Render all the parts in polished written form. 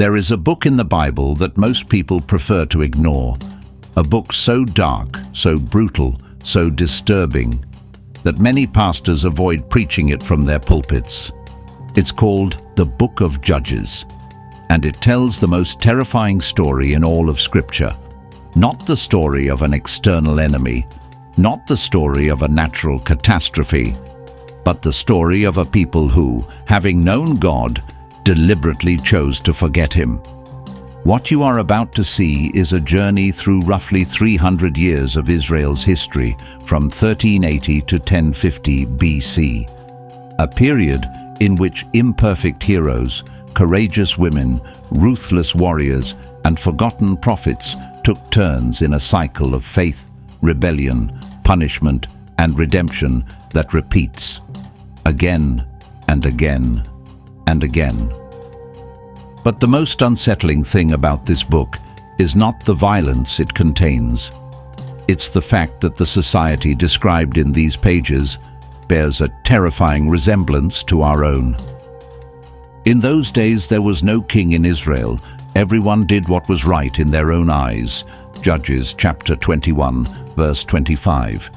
There is a book in the Bible that most people prefer to ignore. A book so dark, so brutal, so disturbing, that many pastors avoid preaching it from their pulpits. It's called the Book of Judges, and it tells the most terrifying story in all of Scripture. Not the story of an external enemy, not the story of a natural catastrophe, but the story of a people who, having known God, deliberately chose to forget Him. What you are about to see is a journey through roughly 300 years of Israel's history, from 1380 to 1050 BC, a period in which imperfect heroes, courageous women, ruthless warriors, and forgotten prophets took turns in a cycle of faith, rebellion, punishment, and redemption that repeats again and again and again. But the most unsettling thing about this book is not the violence it contains. It's the fact that the society described in these pages bears a terrifying resemblance to our own. In those days there was no king in Israel. Everyone did what was right in their own eyes. Judges chapter 21, verse 25.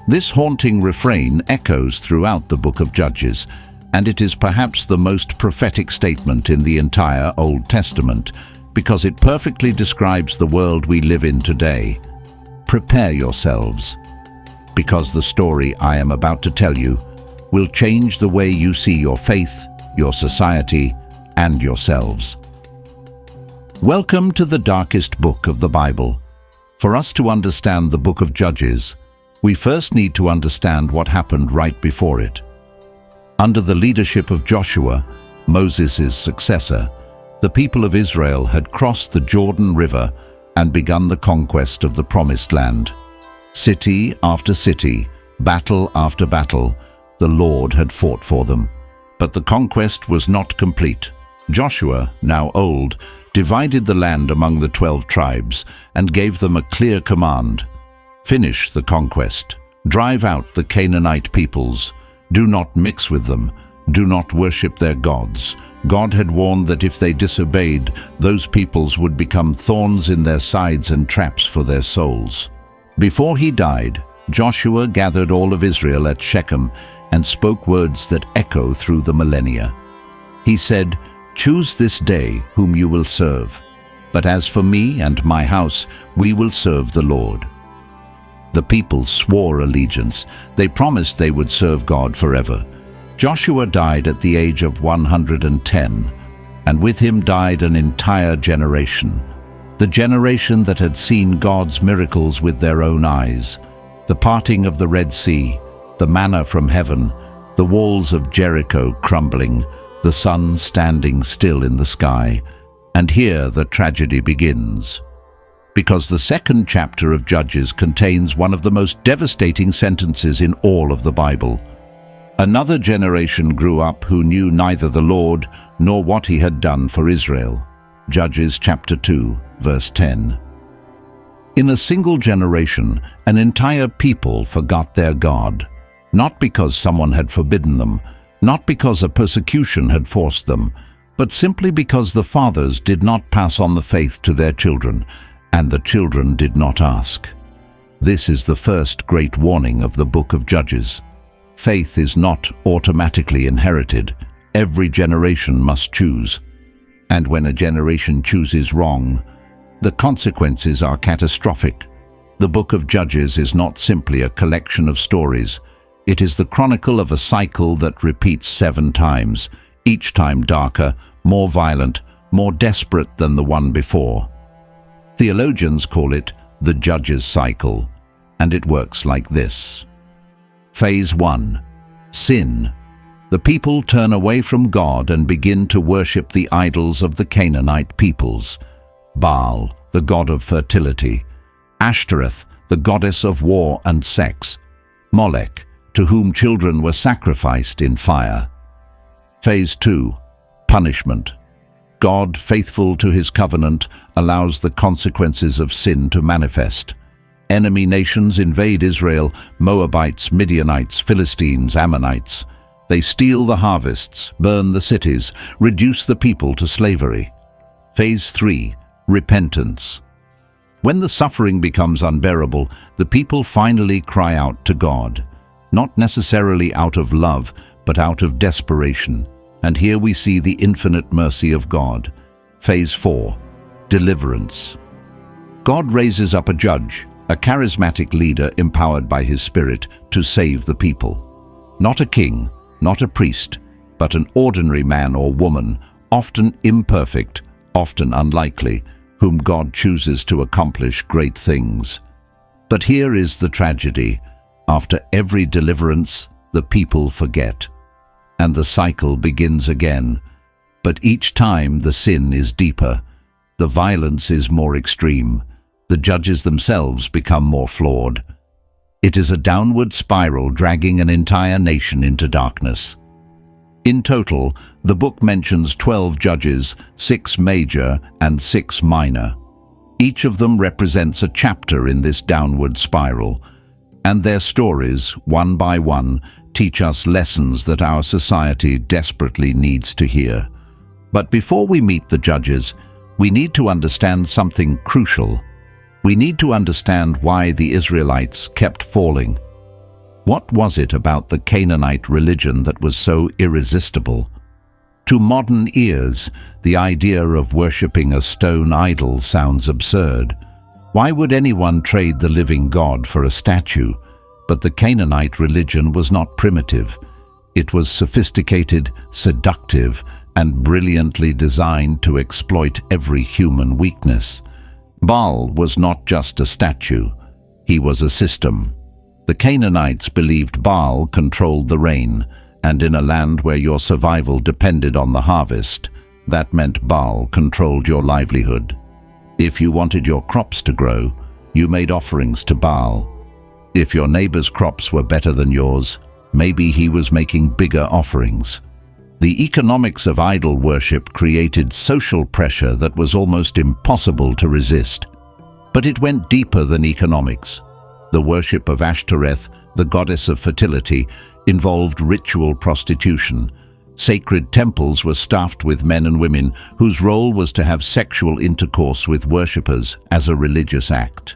This haunting refrain echoes throughout the book of Judges, and it is perhaps the most prophetic statement in the entire Old Testament, because it perfectly describes the world we live in today. Prepare yourselves, because the story I am about to tell you will change the way you see your faith, your society, and yourselves. Welcome to the darkest book of the Bible. For us to understand the book of Judges, we first need to understand what happened right before it. Under the leadership of Joshua, Moses' successor, the people of Israel had crossed the Jordan River and begun the conquest of the Promised Land. City after city, battle after battle, the Lord had fought for them. But the conquest was not complete. Joshua, now old, divided the land among the 12 tribes and gave them a clear command: finish the conquest, drive out the Canaanite peoples, do not mix with them, do not worship their gods. God had warned that if they disobeyed, those peoples would become thorns in their sides and traps for their souls. Before he died, Joshua gathered all of Israel at Shechem and spoke words that echo through the millennia. He said, "Choose this day whom you will serve, but as for me and my house, we will serve the Lord." The people swore allegiance. They promised they would serve God forever. Joshua died at the age of 110, and with him died an entire generation. The generation that had seen God's miracles with their own eyes, the parting of the Red Sea, the manna from heaven, the walls of Jericho crumbling, the sun standing still in the sky. And here the tragedy begins. Because the second chapter of Judges contains one of the most devastating sentences in all of the Bible. Another generation grew up who knew neither the Lord nor what He had done for Israel. Judges chapter 2, verse 10. In a single generation, an entire people forgot their God, not because someone had forbidden them, not because a persecution had forced them, but simply because the fathers did not pass on the faith to their children, and the children did not ask. This is the first great warning of the book of Judges. Faith is not automatically inherited. Every generation must choose. And when a generation chooses wrong, the consequences are catastrophic. The book of Judges is not simply a collection of stories. It is the chronicle of a cycle that repeats 7 times, each time darker, more violent, more desperate than the one before. Theologians call it the Judges cycle, and it works like this. Phase 1. Sin. The people turn away from God and begin to worship the idols of the Canaanite peoples. Baal, the god of fertility. Ashtoreth, the goddess of war and sex. Molech, to whom children were sacrificed in fire. Phase 2. Punishment. God, faithful to His covenant, allows the consequences of sin to manifest. Enemy nations invade Israel: Moabites, Midianites, Philistines, Ammonites. They steal the harvests, burn the cities, reduce the people to slavery. Phase 3. Repentance. When the suffering becomes unbearable, the people finally cry out to God, not necessarily out of love, but out of desperation. And here we see the infinite mercy of God. Phase 4. Deliverance. God raises up a judge, a charismatic leader empowered by his Spirit to save the people. Not a king, not a priest, but an ordinary man or woman, often imperfect, often unlikely, whom God chooses to accomplish great things. But here is the tragedy. After every deliverance, the people forget, and the cycle begins again. But each time the sin is deeper, the violence is more extreme, the judges themselves become more flawed. It is a downward spiral dragging an entire nation into darkness. In total, the book mentions 12 judges, 6 major and 6 minor. Each of them represents a chapter in this downward spiral, and their stories, one by one, teach us lessons that our society desperately needs to hear. But before we meet the judges, we need to understand something crucial. We need to understand why the Israelites kept falling. What was it about the Canaanite religion that was so irresistible? To modern ears, the idea of worshipping a stone idol sounds absurd. Why would anyone trade the living God for a statue? But the Canaanite religion was not primitive. It was sophisticated, seductive, and brilliantly designed to exploit every human weakness. Baal was not just a statue. He was a system. The Canaanites believed Baal controlled the rain, and in a land where your survival depended on the harvest, that meant Baal controlled your livelihood. If you wanted your crops to grow, you made offerings to Baal. If your neighbor's crops were better than yours, maybe he was making bigger offerings. The economics of idol worship created social pressure that was almost impossible to resist. But it went deeper than economics. The worship of Ashtoreth, the goddess of fertility, involved ritual prostitution. Sacred temples were staffed with men and women whose role was to have sexual intercourse with worshippers as a religious act.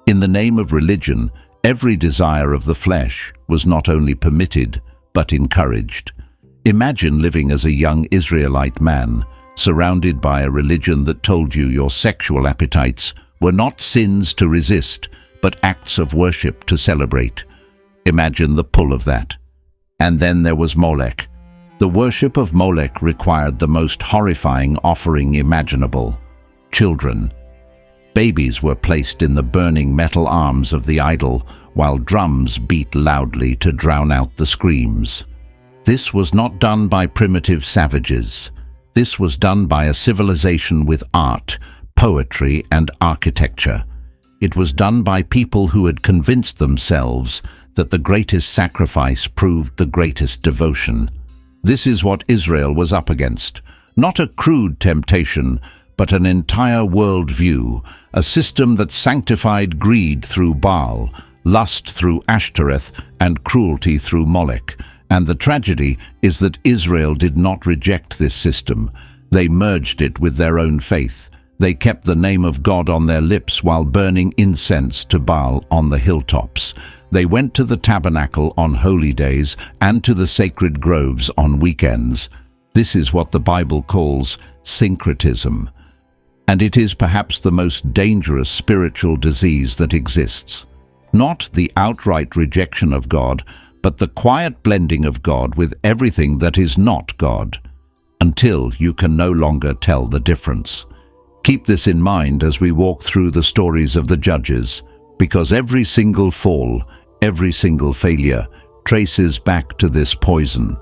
In the name of religion, every desire of the flesh was not only permitted, but encouraged. Imagine living as a young Israelite man, surrounded by a religion that told you your sexual appetites were not sins to resist, but acts of worship to celebrate. Imagine the pull of that. And then there was Molech. The worship of Molech required the most horrifying offering imaginable: children. Babies were placed in the burning metal arms of the idol, while drums beat loudly to drown out the screams. This was not done by primitive savages. This was done by a civilization with art, poetry, and architecture. It was done by people who had convinced themselves that the greatest sacrifice proved the greatest devotion. This is what Israel was up against. Not a crude temptation, but an entire worldview, a system that sanctified greed through Baal, lust through Ashtoreth, and cruelty through Molech. And the tragedy is that Israel did not reject this system. They merged it with their own faith. They kept the name of God on their lips while burning incense to Baal on the hilltops. They went to the tabernacle on holy days and to the sacred groves on weekends. This is what the Bible calls syncretism. And it is perhaps the most dangerous spiritual disease that exists. Not the outright rejection of God, but the quiet blending of God with everything that is not God, until you can no longer tell the difference. Keep this in mind as we walk through the stories of the judges, because every single fall, every single failure, traces back to this poison.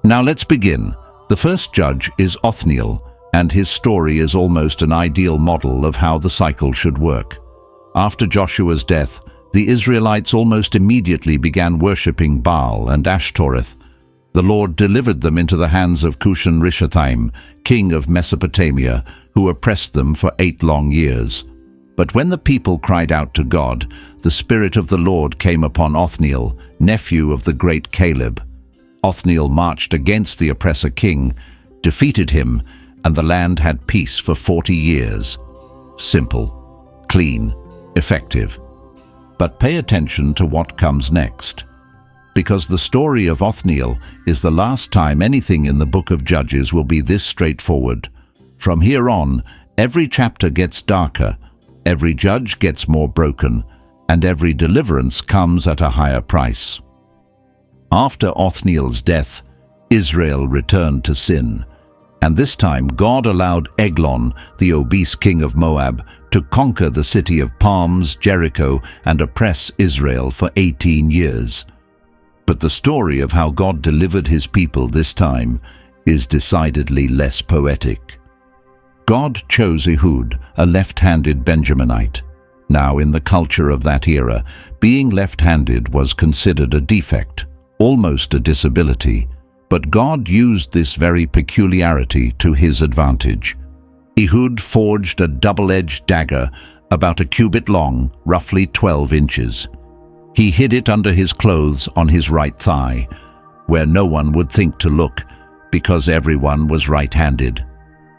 Now let's begin. The first judge is Othniel, and his story is almost an ideal model of how the cycle should work. After Joshua's death, the Israelites almost immediately began worshipping Baal and Ashtoreth. The Lord delivered them into the hands of Cushan-Rishathaim, king of Mesopotamia, who oppressed them for 8 long years. But when the people cried out to God, the Spirit of the Lord came upon Othniel, nephew of the great Caleb. Othniel marched against the oppressor king, defeated him, and the land had peace for 40 years. Simple, clean, effective. But pay attention to what comes next, because the story of Othniel is the last time anything in the book of Judges will be this straightforward. From here on, every chapter gets darker, every judge gets more broken, and every deliverance comes at a higher price. After Othniel's death, Israel returned to sin, and this time God allowed Eglon, the obese king of Moab, to conquer the city of palms, Jericho, and oppress Israel for 18 years. But the story of how God delivered his people this time is decidedly less poetic. God chose Ehud, a left-handed Benjaminite. Now, in the culture of that era, being left-handed was considered a defect, almost a disability, but God used this very peculiarity to his advantage. Ehud forged a double-edged dagger about a cubit long, roughly 12 inches. He hid it under his clothes on his right thigh, where no one would think to look, because everyone was right-handed.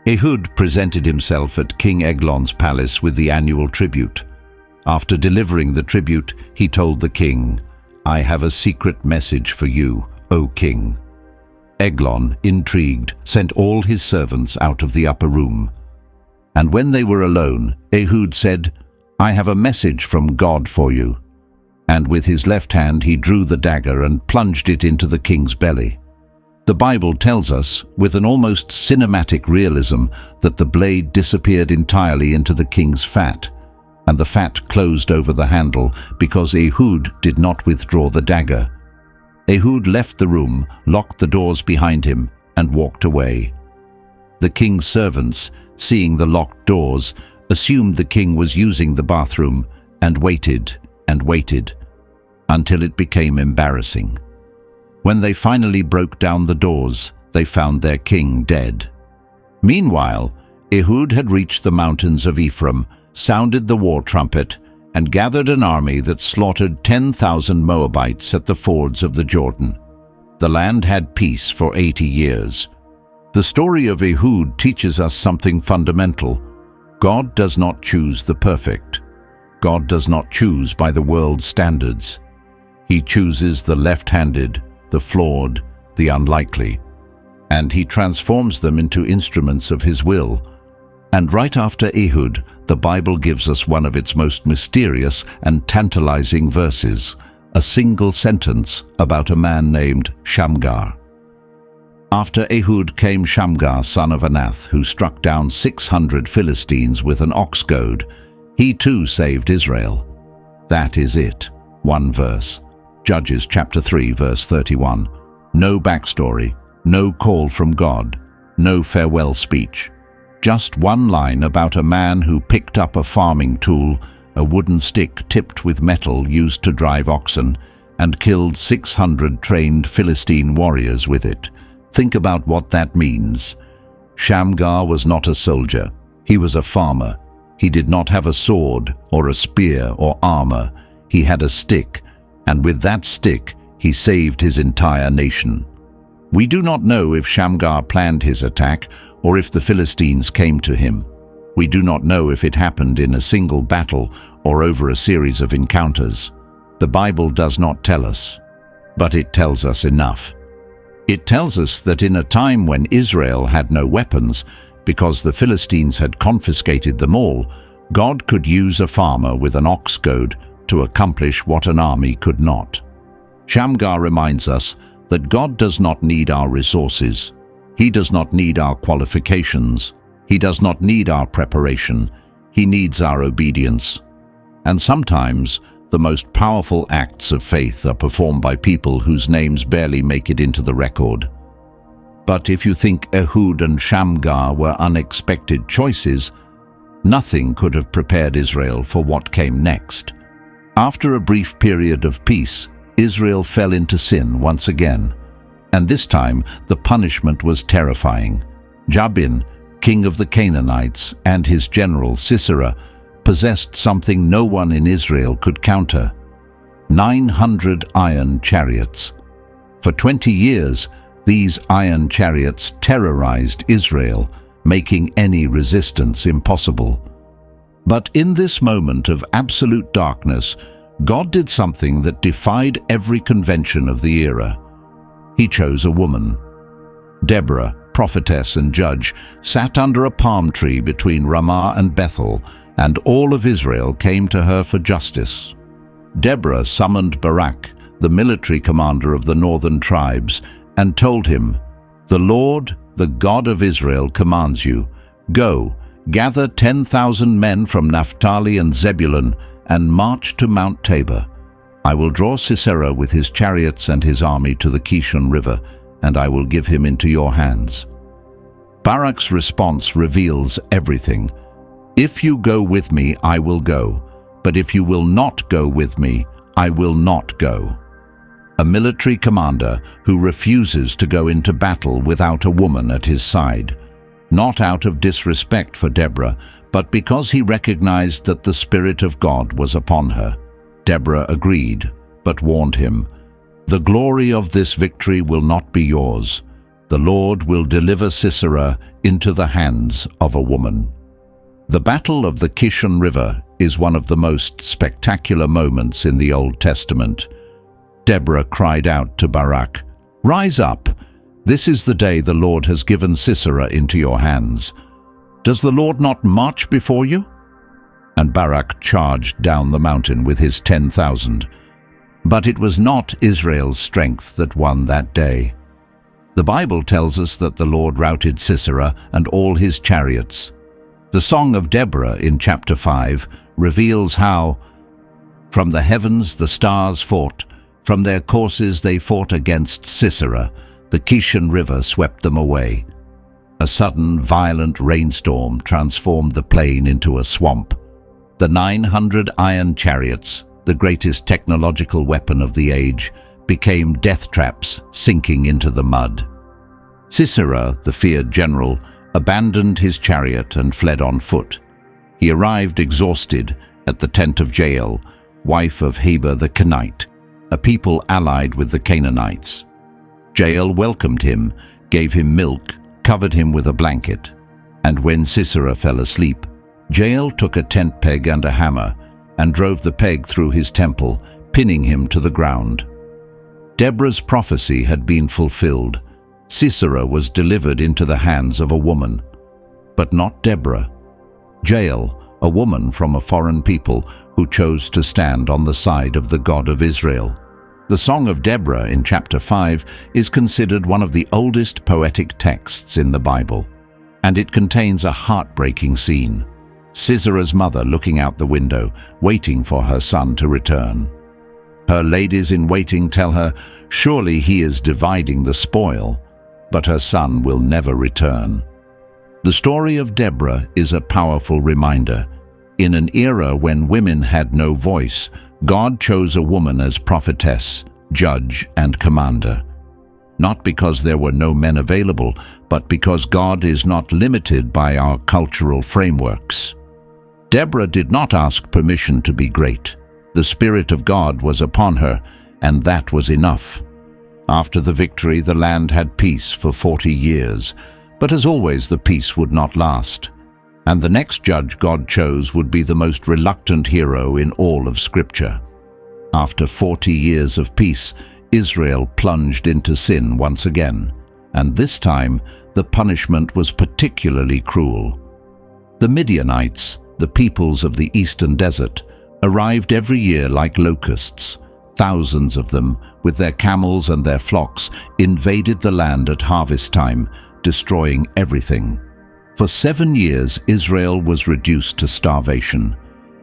Ehud presented himself at King Eglon's palace with the annual tribute. After delivering the tribute, he told the king, "I have a secret message for you, O king." Eglon, intrigued, sent all his servants out of the upper room. And when they were alone, Ehud said, "I have a message from God for you." And with his left hand he drew the dagger and plunged it into the king's belly. The Bible tells us, with an almost cinematic realism, that the blade disappeared entirely into the king's fat, and the fat closed over the handle because Ehud did not withdraw the dagger. Ehud left the room, locked the doors behind him, and walked away. The king's servants, seeing the locked doors, assumed the king was using the bathroom, and waited until it became embarrassing. When they finally broke down the doors, they found their king dead. Meanwhile, Ehud had reached the mountains of Ephraim, sounded the war trumpet, and gathered an army that slaughtered 10,000 Moabites at the fords of the Jordan. The land had peace for 80 years. The story of Ehud teaches us something fundamental. God does not choose the perfect. God does not choose by the world's standards. He chooses the left-handed, the flawed, the unlikely, and he transforms them into instruments of his will. And right after Ehud, the Bible gives us one of its most mysterious and tantalizing verses, a single sentence about a man named Shamgar. After Ehud came Shamgar, son of Anath, who struck down 600 Philistines with an ox goad. He too saved Israel. That is it. One verse. Judges chapter 3, verse 31. No backstory, no call from God, no farewell speech. Just one line about a man who picked up a farming tool, a wooden stick tipped with metal used to drive oxen, and killed 600 trained Philistine warriors with it. Think about what that means. Shamgar was not a soldier. He was a farmer. He did not have a sword or a spear or armor. He had a stick, and with that stick he saved his entire nation. We do not know if Shamgar planned his attack or if the Philistines came to him. We do not know if it happened in a single battle or over a series of encounters. The Bible does not tell us, but it tells us enough. It tells us that in a time when Israel had no weapons, because the Philistines had confiscated them all, God could use a farmer with an ox goad to accomplish what an army could not. Shamgar reminds us that God does not need our resources. He does not need our qualifications. He does not need our preparation. He needs our obedience. And sometimes the most powerful acts of faith are performed by people whose names barely make it into the record. But if you think Ehud and Shamgar were unexpected choices, nothing could have prepared Israel for what came next. After a brief period of peace, Israel fell into sin once again, and this time the punishment was terrifying. Jabin, king of the Canaanites, and his general Sisera possessed something no one in Israel could counter: 900 iron chariots. For 20 years, these iron chariots terrorized Israel, making any resistance impossible. But in this moment of absolute darkness, God did something that defied every convention of the era. He chose a woman. Deborah, prophetess and judge, sat under a palm tree between Ramah and Bethel, and all of Israel came to her for justice. Deborah summoned Barak, the military commander of the northern tribes, and told him, "The Lord, the God of Israel, commands you, go, gather 10,000 men from Naphtali and Zebulun, and march to Mount Tabor. I will draw Sisera with his chariots and his army to the Kishon River, and I will give him into your hands." Barak's response reveals everything. "If you go with me, I will go, but if you will not go with me, I will not go." A military commander who refuses to go into battle without a woman at his side, not out of disrespect for Deborah, but because he recognized that the Spirit of God was upon her. Deborah agreed, but warned him, "The glory of this victory will not be yours. The Lord will deliver Sisera into the hands of a woman." The Battle of the Kishon River is one of the most spectacular moments in the Old Testament. Deborah cried out to Barak, "Rise up! This is the day the Lord has given Sisera into your hands. Does the Lord not march before you?" And Barak charged down the mountain with his 10,000. But it was not Israel's strength that won that day. The Bible tells us that the Lord routed Sisera and all his chariots. The Song of Deborah in chapter 5 reveals how, "From the heavens the stars fought, from their courses they fought against Sisera. The Kishon River swept them away." A sudden, violent rainstorm transformed the plain into a swamp. The 900 iron chariots, the greatest technological weapon of the age, became death traps sinking into the mud. Sisera, the feared general, abandoned his chariot and fled on foot. He arrived exhausted at the tent of Jael, wife of Heber the Kenite, a people allied with the Canaanites. Jael welcomed him, gave him milk, covered him with a blanket. And when Sisera fell asleep, Jael took a tent peg and a hammer and drove the peg through his temple, pinning him to the ground. Deborah's prophecy had been fulfilled. Sisera was delivered into the hands of a woman, but not Deborah. Jael, a woman from a foreign people who chose to stand on the side of the God of Israel. The Song of Deborah in chapter 5 is considered one of the oldest poetic texts in the Bible, and it contains a heartbreaking scene. Sisera's mother looking out the window, waiting for her son to return. Her ladies-in-waiting tell her, surely he is dividing the spoil, but her son will never return. The story of Deborah is a powerful reminder. In an era when women had no voice, God chose a woman as prophetess, judge, and commander. Not because there were no men available, but because God is not limited by our cultural frameworks. Deborah did not ask permission to be great. The Spirit of God was upon her, and that was enough. After the victory, the land had peace for 40 years, but as always, the peace would not last. And the next judge God chose would be the most reluctant hero in all of Scripture. After 40 years of peace, Israel plunged into sin once again, and this time the punishment was particularly cruel. The Midianites, the peoples of the eastern desert, arrived every year like locusts. Thousands of them, with their camels and their flocks, invaded the land at harvest time, destroying everything. For 7 years, Israel was reduced to starvation.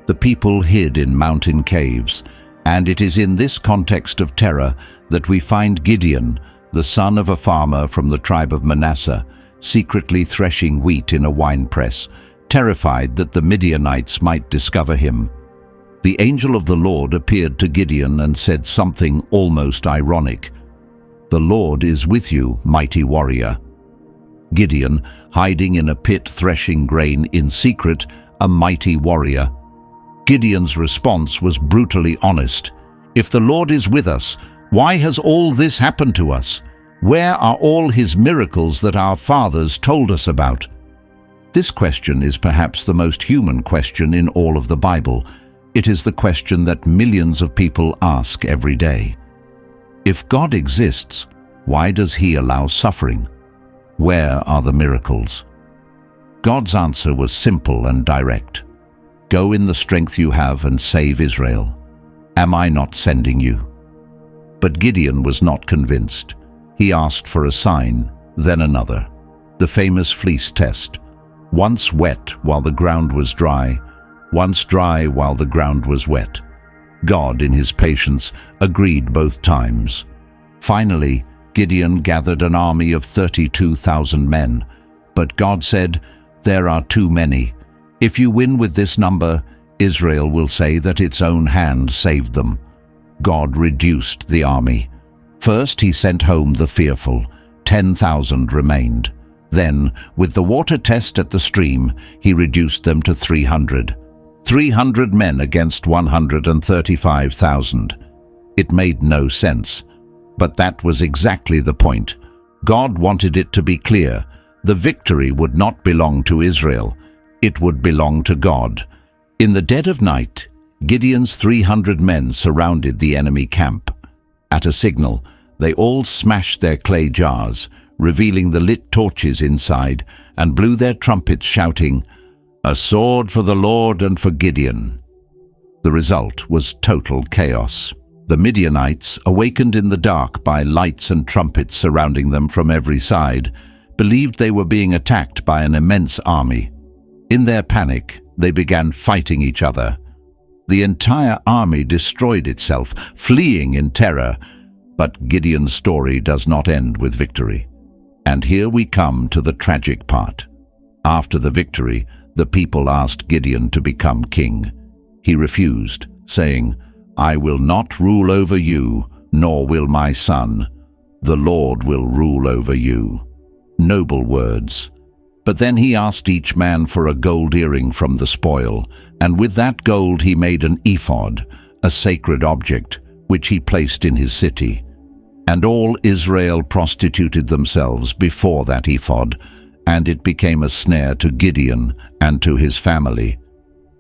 The people hid in mountain caves, and it is in this context of terror that we find Gideon, the son of a farmer from the tribe of Manasseh, secretly threshing wheat in a winepress, terrified that the Midianites might discover him. The angel of the Lord appeared to Gideon and said something almost ironic. "The Lord is with you, mighty warrior." Gideon, hiding in a pit threshing grain in secret, a mighty warrior. Gideon's response was brutally honest. "If the Lord is with us, why has all this happened to us? Where are all his miracles that our fathers told us about?" This question is perhaps the most human question in all of the Bible. It is the question that millions of people ask every day. If God exists, why does He allow suffering? Where are the miracles? God's answer was simple and direct. Go in the strength you have and save Israel. Am I not sending you? But Gideon was not convinced. He asked for a sign, then another. The famous fleece test. Once wet while the ground was dry, once dry while the ground was wet. God, in His patience, agreed both times. Finally, Gideon gathered an army of 32,000 men. But God said, "There are too many. If you win with this number, Israel will say that its own hand saved them." God reduced the army. First He sent home the fearful. 10,000 remained. Then, with the water test at the stream, He reduced them to 300. 300 men against 135,000. It made no sense. But that was exactly the point. God wanted it to be clear. The victory would not belong to Israel. It would belong to God. In the dead of night, Gideon's 300 men surrounded the enemy camp. At a signal, they all smashed their clay jars, revealing the lit torches inside, and blew their trumpets shouting, "A sword for the Lord and for Gideon." The result was total chaos. The Midianites, awakened in the dark by lights and trumpets surrounding them from every side, believed they were being attacked by an immense army. In their panic, they began fighting each other. The entire army destroyed itself, fleeing in terror. But Gideon's story does not end with victory. And here we come to the tragic part. After the victory, the people asked Gideon to become king. He refused, saying, "I will not rule over you, nor will my son. The Lord will rule over you." Noble words. But then he asked each man for a gold earring from the spoil, and with that gold he made an ephod, a sacred object, which he placed in his city. And all Israel prostituted themselves before that ephod, and it became a snare to Gideon and to his family.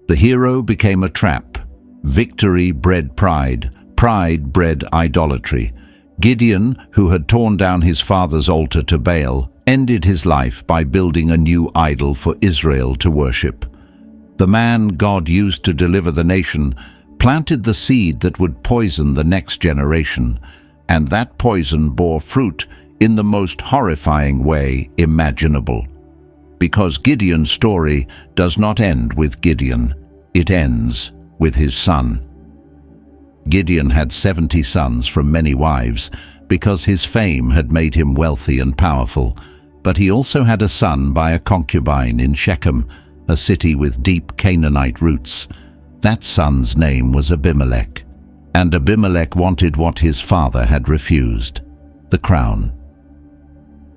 The hero became a trap. Victory bred pride, pride bred idolatry. Gideon, who had torn down his father's altar to Baal, ended his life by building a new idol for Israel to worship. The man God used to deliver the nation planted the seed that would poison the next generation, and that poison bore fruit in the most horrifying way imaginable. Because Gideon's story does not end with Gideon, it ends with his son. Gideon had 70 sons from many wives, because his fame had made him wealthy and powerful, but he also had a son by a concubine in Shechem, a city with deep Canaanite roots. That son's name was Abimelech, and Abimelech wanted what his father had refused, the crown.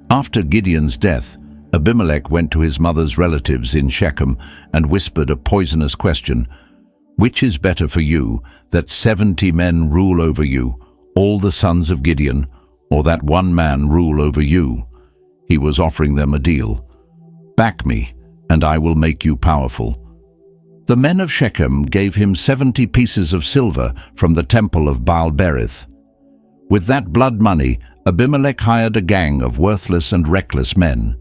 After Gideon's death, Abimelech went to his mother's relatives in Shechem and whispered a poisonous question: "Which is better for you, that 70 men rule over you, all the sons of Gideon, or that one man rule over you?" He was offering them a deal. "Back me, and I will make you powerful." The men of Shechem gave him 70 pieces of silver from the temple of Baal-berith. With that blood money, Abimelech hired a gang of worthless and reckless men.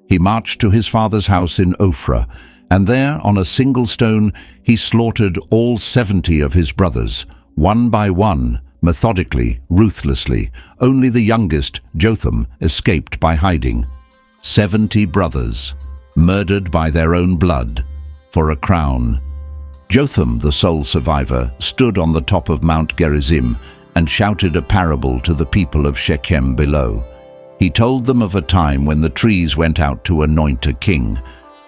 He marched to his father's house in Ophrah, and there, on a single stone, he slaughtered all 70 of his brothers, one by one, methodically, ruthlessly. Only the youngest, Jotham, escaped by hiding. 70 brothers, murdered by their own blood, for a crown. Jotham, the sole survivor, stood on the top of Mount Gerizim and shouted a parable to the people of Shechem below. He told them of a time when the trees went out to anoint a king.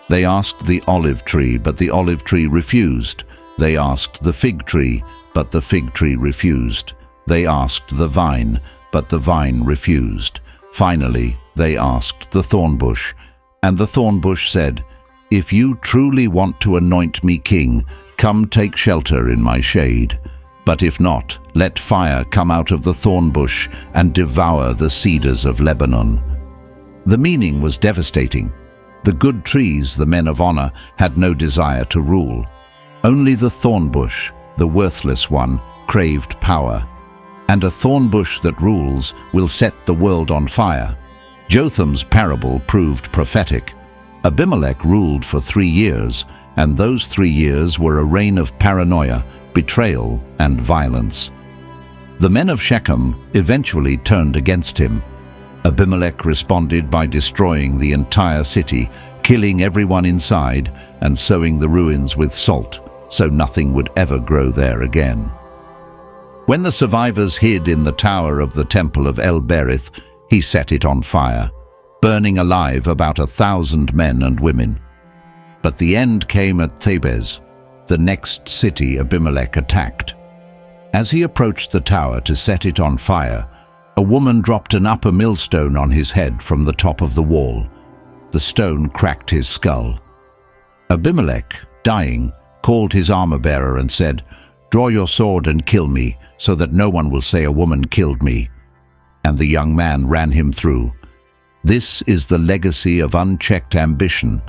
They asked the olive tree, but the olive tree refused. They asked the fig tree, but the fig tree refused. They asked the vine, but the vine refused. Finally, they asked the thorn bush, and the thorn bush said, "If you truly want to anoint me king, come take shelter in my shade. But if not, let fire come out of the thorn bush and devour the cedars of Lebanon." The meaning was devastating. The good trees, the men of honor, had no desire to rule. Only the thorn bush, the worthless one, craved power. And a thorn bush that rules will set the world on fire. Jotham's parable proved prophetic. Abimelech ruled for 3 years, and those 3 years were a reign of paranoia, betrayal, and violence. The men of Shechem eventually turned against him. Abimelech responded by destroying the entire city, killing everyone inside, and sowing the ruins with salt, so nothing would ever grow there again. When the survivors hid in the tower of the temple of El-Berith, he set it on fire, burning alive about 1,000 men and women. But the end came at Thebez, the next city Abimelech attacked. As he approached the tower to set it on fire, a woman dropped an upper millstone on his head from the top of the wall. The stone cracked his skull. Abimelech, dying, called his armor-bearer and said, "Draw your sword and kill me, so that no one will say a woman killed me." And the young man ran him through. This is the legacy of unchecked ambition.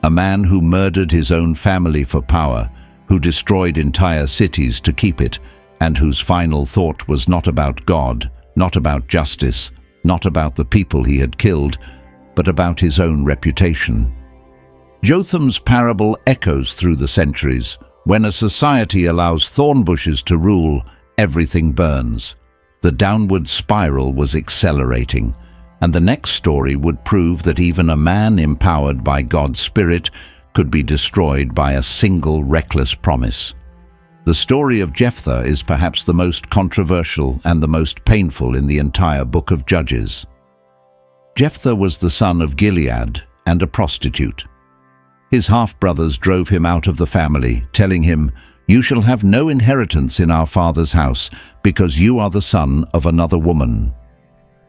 A man who murdered his own family for power, who destroyed entire cities to keep it, and whose final thought was not about God, not about justice, not about the people he had killed, but about his own reputation. Jotham's parable echoes through the centuries. When a society allows thorn bushes to rule, everything burns. The downward spiral was accelerating, and the next story would prove that even a man empowered by God's Spirit could be destroyed by a single reckless promise. The story of Jephthah is perhaps the most controversial and the most painful in the entire book of Judges. Jephthah was the son of Gilead and a prostitute. His half-brothers drove him out of the family, telling him, "You shall have no inheritance in our father's house, because you are the son of another woman."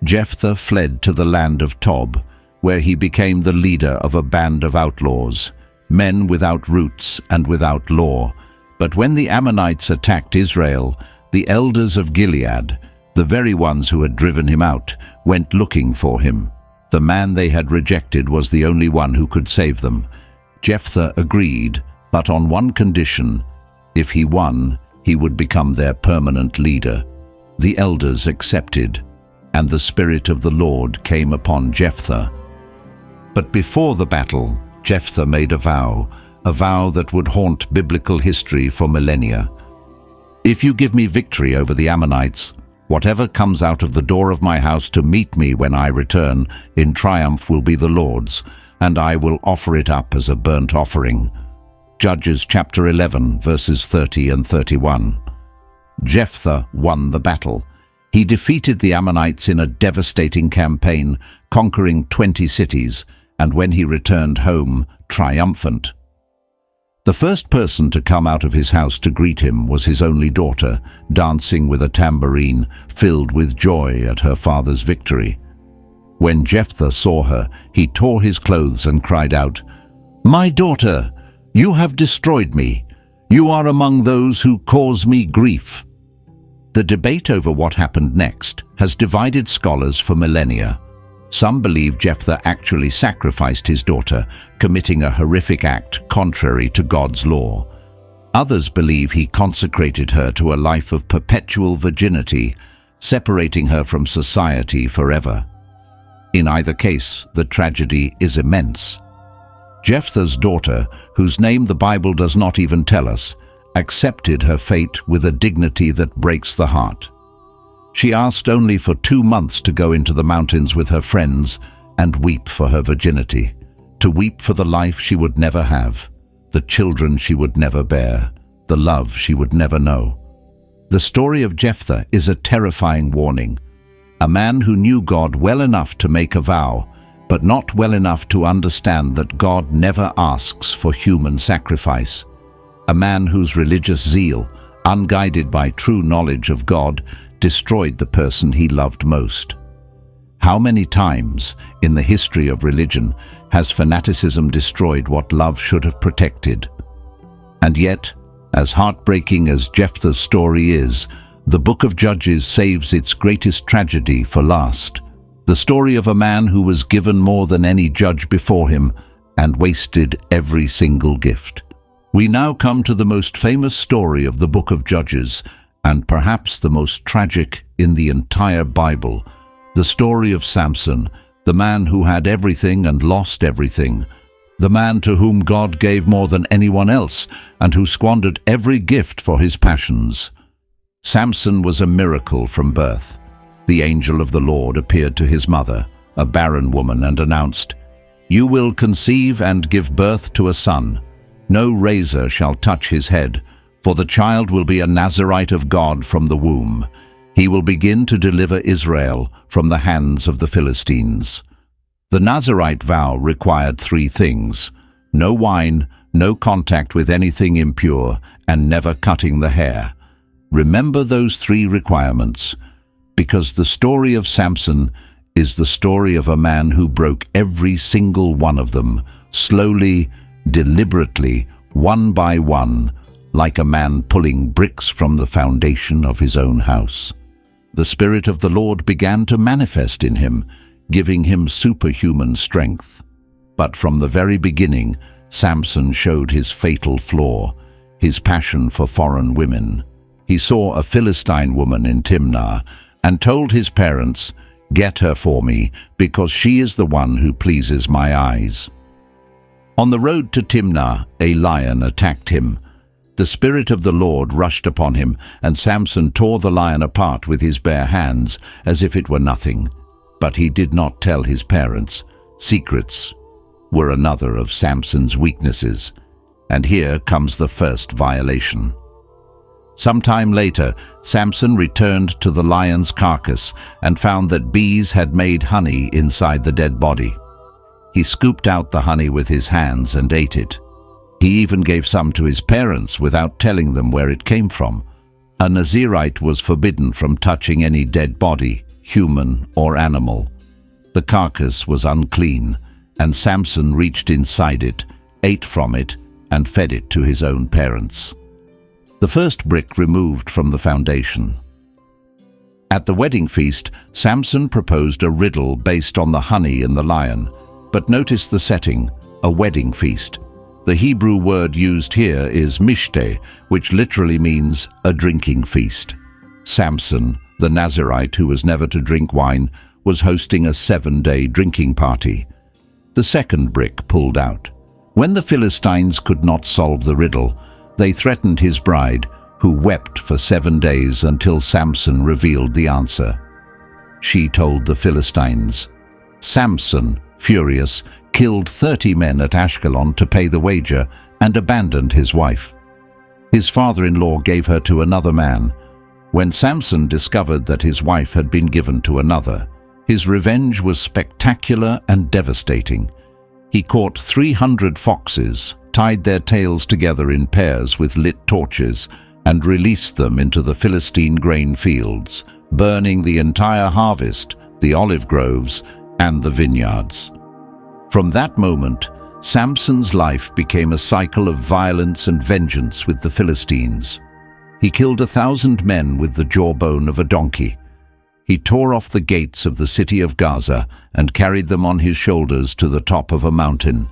Jephthah fled to the land of Tob, where he became the leader of a band of outlaws, men without roots and without law. But when the Ammonites attacked Israel, the elders of Gilead, the very ones who had driven him out, went looking for him. The man they had rejected was the only one who could save them. Jephthah agreed, but on one condition: if he won, he would become their permanent leader. The elders accepted, and the Spirit of the Lord came upon Jephthah. But before the battle, Jephthah made a vow that would haunt biblical history for millennia. "If you give me victory over the Ammonites, whatever comes out of the door of my house to meet me when I return in triumph will be the Lord's, and I will offer it up as a burnt offering." Judges chapter 11, verses 30 and 31. Jephthah won the battle. He defeated the Ammonites in a devastating campaign, conquering 20 cities, and when he returned home, triumphant. The first person to come out of his house to greet him was his only daughter, dancing with a tambourine, filled with joy at her father's victory. When Jephthah saw her, he tore his clothes and cried out, "My daughter, you have destroyed me. You are among those who cause me grief." The debate over what happened next has divided scholars for millennia. Some believe Jephthah actually sacrificed his daughter, committing a horrific act contrary to God's law. Others believe he consecrated her to a life of perpetual virginity, separating her from society forever. In either case, the tragedy is immense. Jephthah's daughter, whose name the Bible does not even tell us, accepted her fate with a dignity that breaks the heart. She asked only for 2 months to go into the mountains with her friends and weep for her virginity, to weep for the life she would never have, the children she would never bear, the love she would never know. The story of Jephthah is a terrifying warning. A man who knew God well enough to make a vow, but not well enough to understand that God never asks for human sacrifice. A man whose religious zeal, unguided by true knowledge of God, destroyed the person he loved most. How many times in the history of religion has fanaticism destroyed what love should have protected? And yet, as heartbreaking as Jephthah's story is, the book of Judges saves its greatest tragedy for last. The story of a man who was given more than any judge before him, and wasted every single gift. We now come to the most famous story of the book of Judges, and perhaps the most tragic in the entire Bible, the story of Samson, the man who had everything and lost everything, the man to whom God gave more than anyone else and who squandered every gift for his passions. Samson was a miracle from birth. The angel of the Lord appeared to his mother, a barren woman, and announced, "You will conceive and give birth to a son. No razor shall touch his head, for the child will be a Nazirite of God from the womb. He will begin to deliver Israel from the hands of the Philistines." The Nazirite vow required 3 things: no wine, no contact with anything impure, and never cutting the hair. Remember those 3 requirements, because the story of Samson is the story of a man who broke every single one of them, slowly, deliberately, one by one, like a man pulling bricks from the foundation of his own house. The Spirit of the Lord began to manifest in him, giving him superhuman strength. But from the very beginning, Samson showed his fatal flaw, his passion for foreign women. He saw a Philistine woman in Timnah and told his parents, "Get her for me, because she is the one who pleases my eyes." On the road to Timnah, a lion attacked him. The Spirit of the Lord rushed upon him, and Samson tore the lion apart with his bare hands, as if it were nothing. But he did not tell his parents. Secrets were another of Samson's weaknesses. And here comes the first violation. Sometime later, Samson returned to the lion's carcass and found that bees had made honey inside the dead body. He scooped out the honey with his hands and ate it. He even gave some to his parents without telling them where it came from. A Nazirite was forbidden from touching any dead body, human or animal. The carcass was unclean, and Samson reached inside it, ate from it, and fed it to his own parents. The first brick removed from the foundation. At the wedding feast, Samson proposed a riddle based on the honey in the lion. But notice the setting, a wedding feast. The Hebrew word used here is mishteh, which literally means a drinking feast. Samson, the Nazirite who was never to drink wine, was hosting a 7-day drinking party. The second brick pulled out. When the Philistines could not solve the riddle, they threatened his bride, who wept for 7 days until Samson revealed the answer. She told the Philistines. Samson, furious, killed 30 men at Ashkelon to pay the wager and abandoned his wife. His father-in-law gave her to another man. When Samson discovered that his wife had been given to another, his revenge was spectacular and devastating. He caught 300 foxes, tied their tails together in pairs with lit torches, and released them into the Philistine grain fields, burning the entire harvest, the olive groves, and the vineyards. From that moment, Samson's life became a cycle of violence and vengeance with the Philistines. He killed 1,000 men with the jawbone of a donkey. He tore off the gates of the city of Gaza and carried them on his shoulders to the top of a mountain.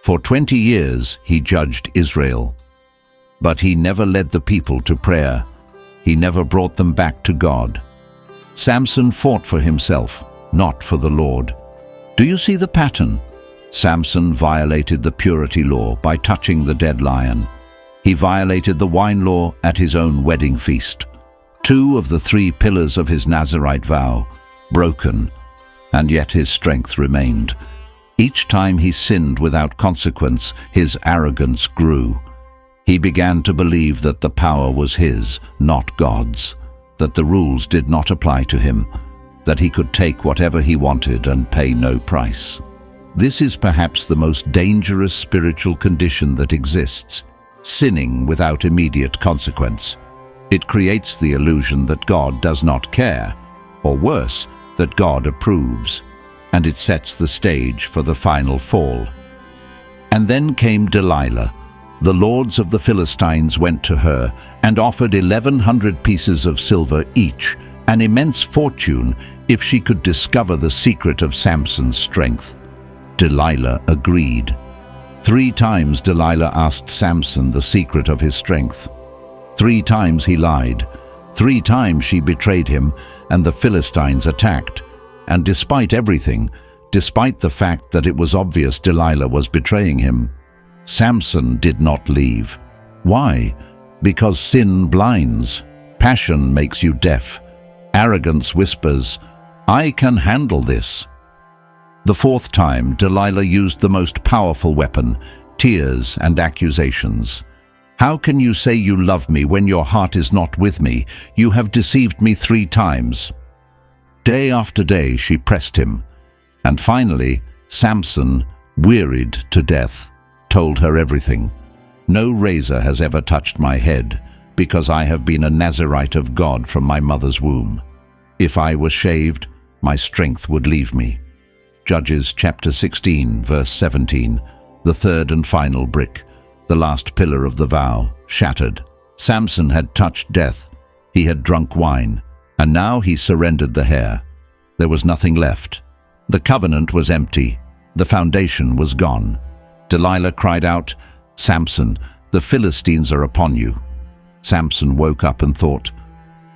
For 20 years he judged Israel. But he never led the people to prayer. He never brought them back to God. Samson fought for himself, not for the Lord. Do you see the pattern? Samson violated the purity law by touching the dead lion. He violated the wine law at his own wedding feast. 2 of the 3 pillars of his Nazirite vow, broken, and yet his strength remained. Each time he sinned without consequence, his arrogance grew. He began to believe that the power was his, not God's, that the rules did not apply to him, that he could take whatever he wanted and pay no price. This is perhaps the most dangerous spiritual condition that exists, sinning without immediate consequence. It creates the illusion that God does not care, or worse, that God approves, and it sets the stage for the final fall. And then came Delilah. The lords of the Philistines went to her and offered 1,100 pieces of silver each, an immense fortune if she could discover the secret of Samson's strength. Delilah agreed. 3 times Delilah asked Samson the secret of his strength. 3 times he lied. 3 times she betrayed him, and the Philistines attacked. And despite everything, despite the fact that it was obvious Delilah was betraying him, Samson did not leave. Why? Because sin blinds. Passion makes you deaf. Arrogance whispers, "I can handle this." The 4th time, Delilah used the most powerful weapon, tears and accusations. "How can you say you love me when your heart is not with me? You have deceived me 3 times. Day after day she pressed him. And finally, Samson, wearied to death, told her everything. "No razor has ever touched my head, because I have been a Nazirite of God from my mother's womb. If I were shaved, my strength would leave me." Judges chapter 16, verse 17, the 3rd and final brick, the last pillar of the vow, shattered. Samson had touched death. He had drunk wine, and now he surrendered the hair. There was nothing left. The covenant was empty. The foundation was gone. Delilah cried out, "Samson, the Philistines are upon you." Samson woke up and thought,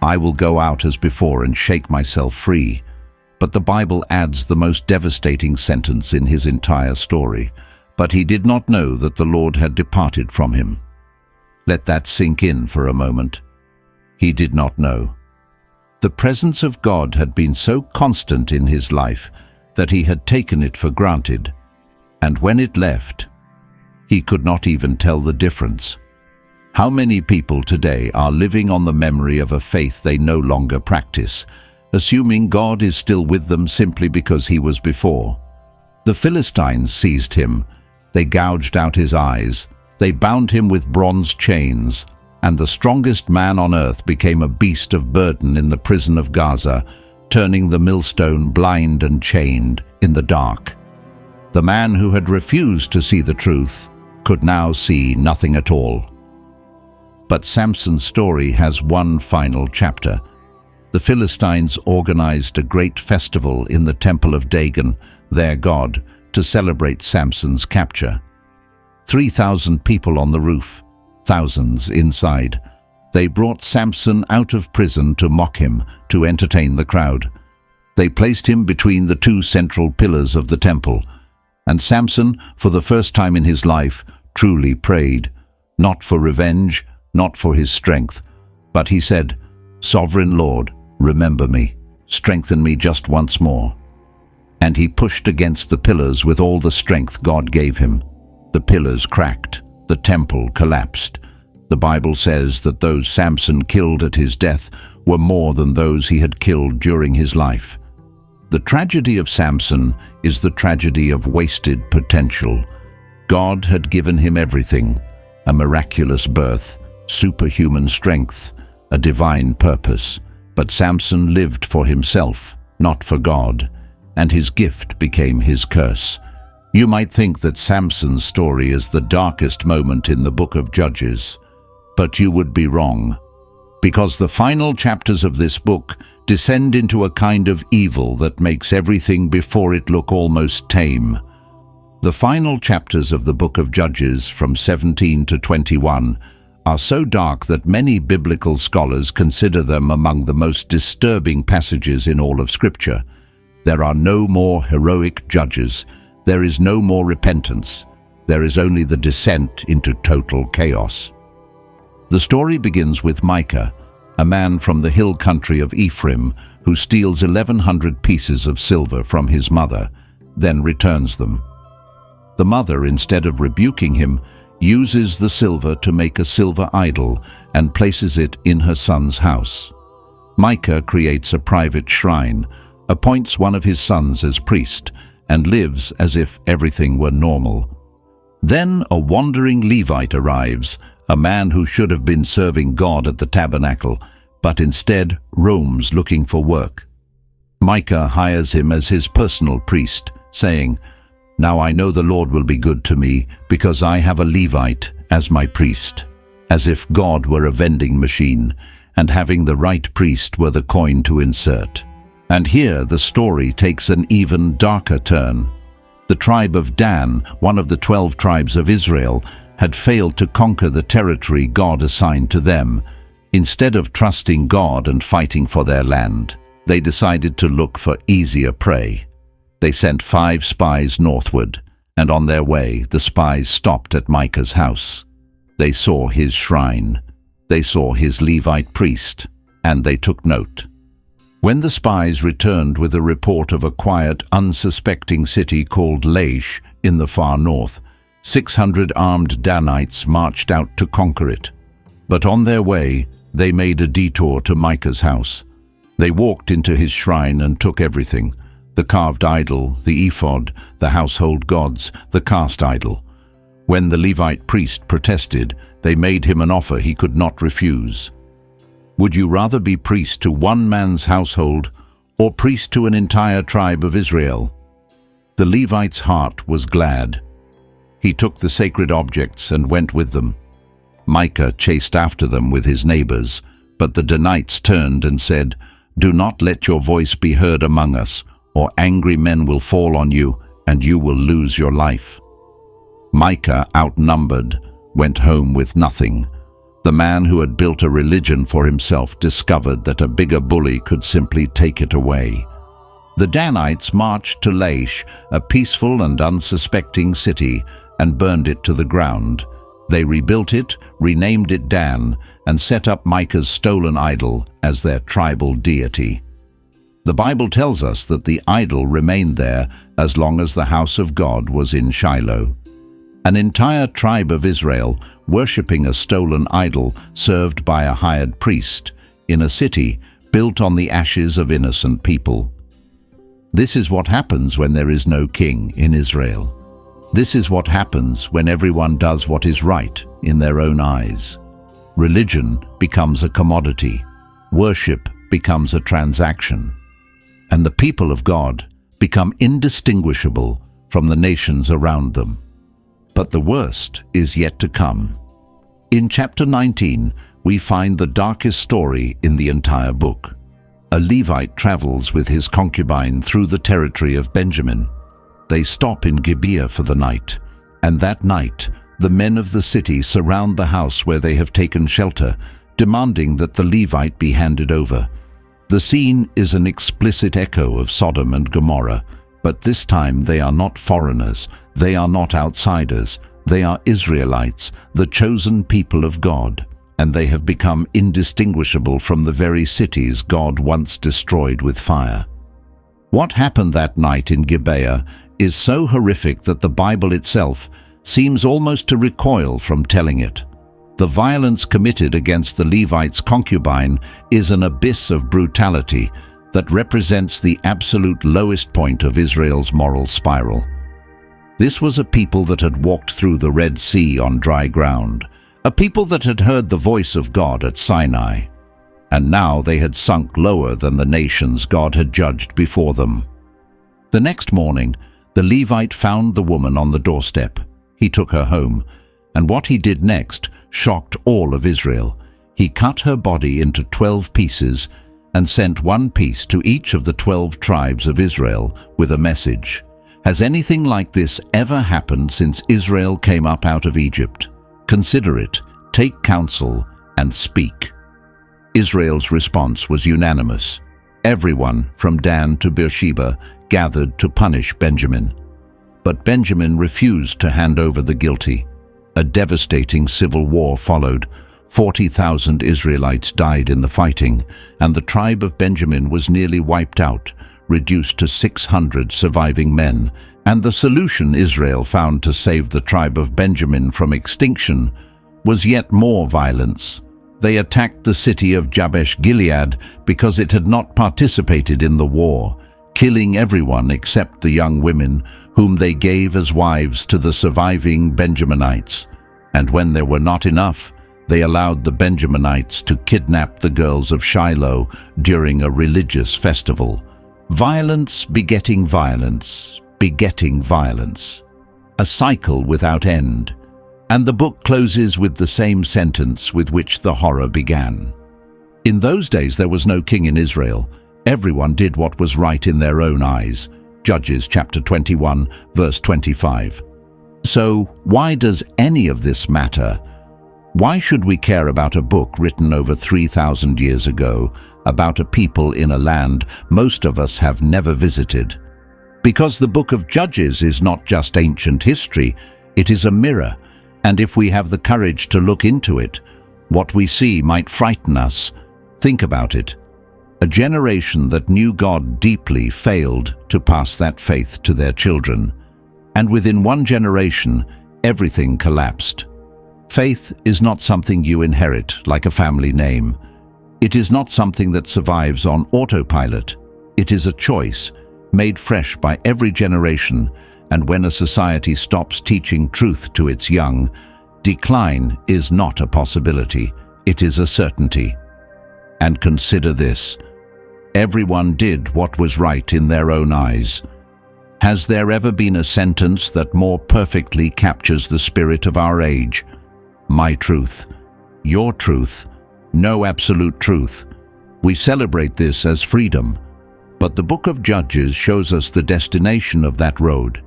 "I will go out as before and shake myself free." But the Bible adds the most devastating sentence in his entire story. But he did not know that the Lord had departed from him. Let that sink in for a moment. He did not know. The presence of God had been so constant in his life that he had taken it for granted, and when it left, he could not even tell the difference. How many people today are living on the memory of a faith they no longer practice, assuming God is still with them simply because he was before? The Philistines seized him. They gouged out his eyes. They bound him with bronze chains, and the strongest man on earth became a beast of burden in the prison of Gaza, turning the millstone blind and chained in the dark. The man who had refused to see the truth could now see nothing at all. But Samson's story has one final chapter. The Philistines organized a great festival in the temple of Dagon, their god, to celebrate Samson's capture. 3,000 people on the roof, thousands inside. They brought Samson out of prison to mock him, to entertain the crowd. They placed him between the 2 central pillars of the temple, and Samson, for the first time in his life, truly prayed, not for revenge, not for his strength, but he said, "Sovereign Lord, remember me, strengthen me just once more." And he pushed against the pillars with all the strength God gave him. The pillars cracked, the temple collapsed. The Bible says that those Samson killed at his death were more than those he had killed during his life. The tragedy of Samson is the tragedy of wasted potential. God had given him everything: a miraculous birth, superhuman strength, a divine purpose. But Samson lived for himself, not for God, and his gift became his curse. You might think that Samson's story is the darkest moment in the book of Judges, but you would be wrong, because the final chapters of this book descend into a kind of evil that makes everything before it look almost tame. The final chapters of the book of Judges, from 17 to 21, are so dark that many biblical scholars consider them among the most disturbing passages in all of Scripture. There are no more heroic judges. There is no more repentance. There is only the descent into total chaos. The story begins with Micah, a man from the hill country of Ephraim who steals 1,100 pieces of silver from his mother, then returns them. The mother, instead of rebuking him, uses the silver to make a silver idol and places it in her son's house. Micah creates a private shrine, appoints one of his sons as priest, and lives as if everything were normal. Then a wandering Levite arrives, a man who should have been serving God at the tabernacle, but instead roams looking for work. Micah hires him as his personal priest, saying, "Now I know the Lord will be good to me, because I have a Levite as my priest," as if God were a vending machine, and having the right priest were the coin to insert. And here the story takes an even darker turn. The tribe of Dan, one of the 12 tribes of Israel, had failed to conquer the territory God assigned to them. Instead of trusting God and fighting for their land, they decided to look for easier prey. They sent 5 spies northward, and on their way the spies stopped at Micah's house. They saw his shrine, they saw his Levite priest, and they took note. When the spies returned with a report of a quiet, unsuspecting city called Laish in the far north, 600 armed Danites marched out to conquer it. But on their way, they made a detour to Micah's house. They walked into his shrine and took everything: the carved idol, the ephod, the household gods, the cast idol. When the Levite priest protested, they made him an offer he could not refuse. Would you rather be priest to one man's household or priest to an entire tribe of Israel? The Levite's heart was glad. He took the sacred objects and went with them. Micah chased after them with his neighbors, but the Danites turned and said, "Do not let your voice be heard among us, or angry men will fall on you, and you will lose your life." Micah, outnumbered, went home with nothing. The man who had built a religion for himself discovered that a bigger bully could simply take it away. The Danites marched to Laish, a peaceful and unsuspecting city, and burned it to the ground. They rebuilt it, renamed it Dan, and set up Micah's stolen idol as their tribal deity. The Bible tells us that the idol remained there as long as the house of God was in Shiloh. An entire tribe of Israel worshipping a stolen idol served by a hired priest in a city built on the ashes of innocent people. This is what happens when there is no king in Israel. This is what happens when everyone does what is right in their own eyes. Religion becomes a commodity. Worship becomes a transaction. And the people of God become indistinguishable from the nations around them. But the worst is yet to come. In chapter 19, we find the darkest story in the entire book. A Levite travels with his concubine through the territory of Benjamin. They stop in Gibeah for the night, and that night the men of the city surround the house where they have taken shelter, demanding that the Levite be handed over. The scene is an explicit echo of Sodom and Gomorrah, but this time they are not foreigners, they are not outsiders, they are Israelites, the chosen people of God, and they have become indistinguishable from the very cities God once destroyed with fire. What happened that night in Gibeah is so horrific that the Bible itself seems almost to recoil from telling it. The violence committed against the Levite's concubine is an abyss of brutality that represents the absolute lowest point of Israel's moral spiral. This was a people that had walked through the Red Sea on dry ground, a people that had heard the voice of God at Sinai, and now they had sunk lower than the nations God had judged before them. The next morning, the Levite found the woman on the doorstep. He took her home, and what he did next shocked all of Israel. He cut her body into 12 pieces and sent one piece to each of the 12 tribes of Israel with a message. Has anything like this ever happened since Israel came up out of Egypt? Consider it, take counsel, and speak. Israel's response was unanimous. Everyone, from Dan to Beersheba, gathered to punish Benjamin. But Benjamin refused to hand over the guilty. A devastating civil war followed. 40,000 Israelites died in the fighting, and the tribe of Benjamin was nearly wiped out, reduced to 600 surviving men. And the solution Israel found to save the tribe of Benjamin from extinction was yet more violence. They attacked the city of Jabesh Gilead because it had not participated in the war, killing everyone except the young women, whom they gave as wives to the surviving Benjaminites. And when there were not enough, they allowed the Benjaminites to kidnap the girls of Shiloh during a religious festival. Violence begetting violence, begetting violence. A cycle without end. And the book closes with the same sentence with which the horror began. In those days there was no king in Israel. Everyone did what was right in their own eyes. Judges chapter 21, verse 25. So, why does any of this matter? Why should we care about a book written over 3,000 years ago about a people in a land most of us have never visited? Because the book of Judges is not just ancient history, it is a mirror, and if we have the courage to look into it, what we see might frighten us. Think about it. A generation that knew God deeply failed to pass that faith to their children, and within one generation, everything collapsed. Faith is not something you inherit like a family name. It is not something that survives on autopilot. It is a choice, made fresh by every generation, and when a society stops teaching truth to its young, decline is not a possibility, it is a certainty. And consider this: everyone did what was right in their own eyes. Has there ever been a sentence that more perfectly captures the spirit of our age? My truth, your truth, no absolute truth. We celebrate this as freedom, but the book of Judges shows us the destination of that road.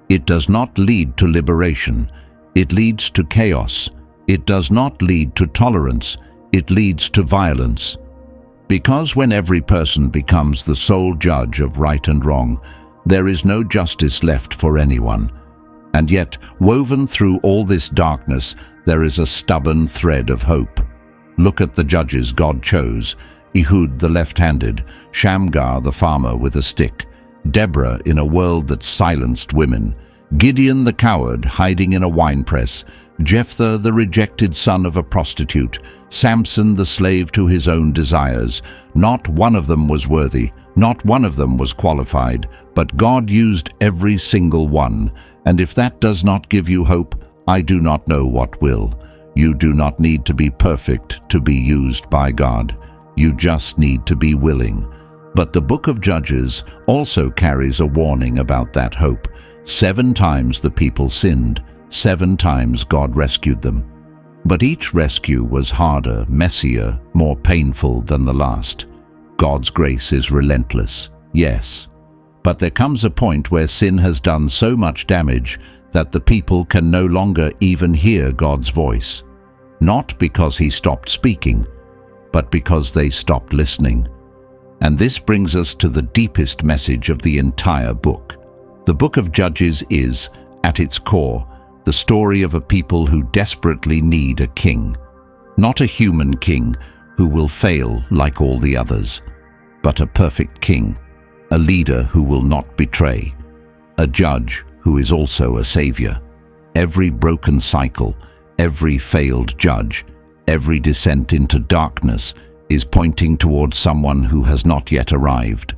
It does not lead to liberation. It leads to chaos. It does not lead to tolerance. It leads to violence. Because when every person becomes the sole judge of right and wrong, there is no justice left for anyone. And yet, woven through all this darkness, there is a stubborn thread of hope. Look at the judges God chose: Ehud the left-handed, Shamgar the farmer with a stick, Deborah in a world that silenced women, Gideon the coward hiding in a winepress, Jephthah the rejected son of a prostitute, Samson the slave to his own desires. Not one of them was worthy, not one of them was qualified, but God used every single one. And if that does not give you hope, I do not know what will. You do not need to be perfect to be used by God. You just need to be willing. But the book of Judges also carries a warning about that hope. 7 times the people sinned. 7 times God rescued them. But each rescue was harder, messier, more painful than the last. God's grace is relentless, yes. But there comes a point where sin has done so much damage that the people can no longer even hear God's voice. Not because he stopped speaking, but because they stopped listening. And this brings us to the deepest message of the entire book. The book of Judges is, at its core, the story of a people who desperately need a king. Not a human king who will fail like all the others, but a perfect king, a leader who will not betray, a judge who is also a savior. Every broken cycle, every failed judge, every descent into darkness is pointing towards someone who has not yet arrived.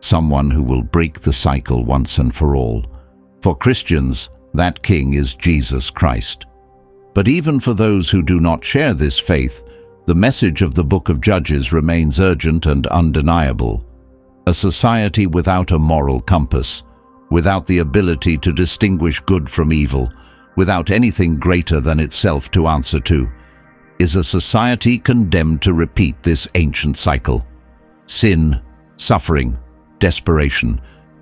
Someone who will break the cycle once and for all. For Christians, that king is Jesus Christ. But even for those who do not share this faith, the message of the book of Judges remains urgent and undeniable. A society without a moral compass, without the ability to distinguish good from evil, without anything greater than itself to answer to, is a society condemned to repeat this ancient cycle. Sin, suffering, desperation,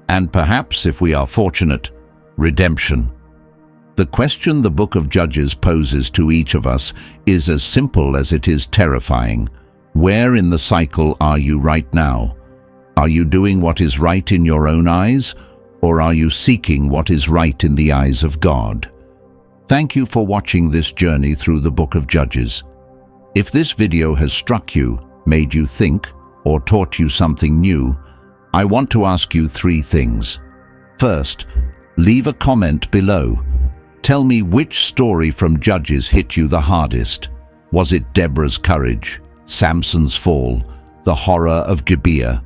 and perhaps, if we are fortunate, redemption. The question the book of Judges poses to each of us is as simple as it is terrifying. Where in the cycle are you right now? Are you doing what is right in your own eyes, or are you seeking what is right in the eyes of God? Thank you for watching this journey through the book of Judges. If this video has struck you, made you think, or taught you something new, I want to ask you 3 things. First, leave a comment below. Tell me which story from Judges hit you the hardest. Was it Deborah's courage, Samson's fall, the horror of Gibeah,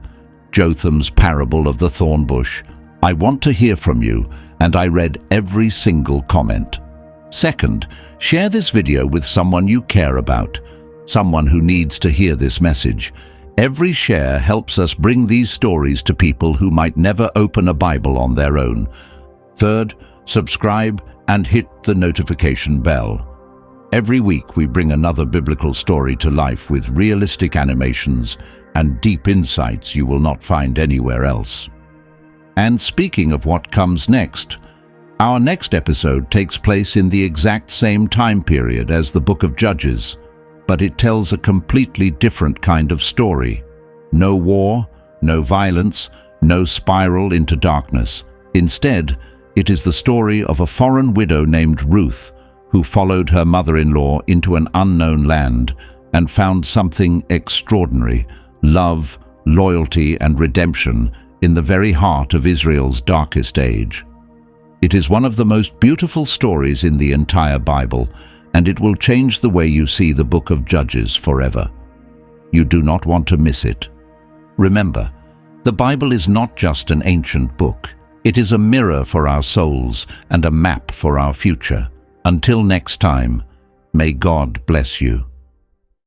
Jotham's parable of the thorn bush? I want to hear from you, and I read every single comment. Second, share this video with someone you care about, someone who needs to hear this message. Every share helps us bring these stories to people who might never open a Bible on their own. Third, subscribe and hit the notification bell. Every week we bring another biblical story to life with realistic animations and deep insights you will not find anywhere else. And speaking of what comes next, our next episode takes place in the exact same time period as the Book of Judges, but it tells a completely different kind of story. No war, no violence, no spiral into darkness. Instead, it is the story of a foreign widow named Ruth, who followed her mother-in-law into an unknown land and found something extraordinary: love, loyalty, and redemption in the very heart of Israel's darkest age. It is one of the most beautiful stories in the entire Bible, and it will change the way you see the Book of Judges forever. You do not want to miss it. Remember, the Bible is not just an ancient book. It is a mirror for our souls and a map for our future. Until next time, may God bless you.